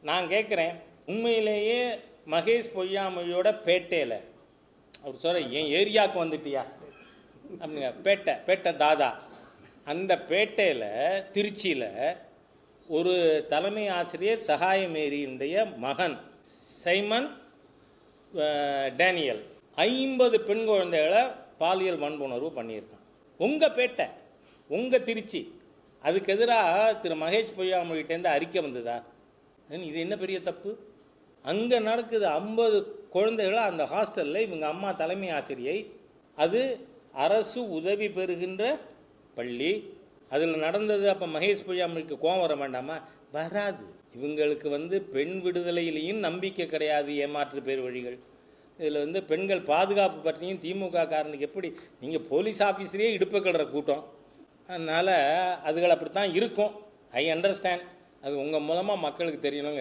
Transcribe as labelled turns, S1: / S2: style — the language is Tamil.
S1: நான் கேட்குறேன், உண்மையிலேயே மகேஷ் பொய்யாமொழியோட பேட்டையில் அவர் சொல்கிற என் ஏரியாவுக்கு வந்துட்டியா அப்படிங்க, பேட்டை தாதா, அந்த பேட்டையில் திருச்சியில் ஒரு தலைமை ஆசிரியர் சகாயமேரியுடைய மகன் சைமன் டேனியல் 50 பெண் குழந்தைகளை பாலியல் வன்புணர்வு பண்ணியிருக்கான். உங்கள் பேட்டை, உங்கள் திருச்சி, அதுக்கு எதிராக திரு மகேஷ் பொய்யாமொழிகிட்டேருந்து அறிக்கை வந்ததா? இது என்ன பெரிய தப்பு? அங்கே நடக்குது. 50 குழந்தைகளை அந்த ஹாஸ்டலில் இவங்க அம்மா தலைமை ஆசிரியை, அது அரசு உதவி பெறுகின்ற பள்ளி, அதில் நடந்தது. அப்போ மகேஷ் பொய்யாமொழிக்கு கோபம் வர வேண்டாமா? வராது. இவங்களுக்கு பெண் விடுதலையிலையும் நம்பிக்கை கிடையாது. ஏமாற்று பேர் வழிகள். இதில் பெண்கள் பாதுகாப்பு பற்றியும் திமுக காரனுக்கு எப்படி, நீங்கள் போலீஸ் ஆஃபீஸரே இடுப்பு கடுற கூட்டம். அதனால் அதுகள் அப்படித்தான் இருக்கும். I understand. அது உங்கள் மூலமாக மக்களுக்கு தெரியணுங்க.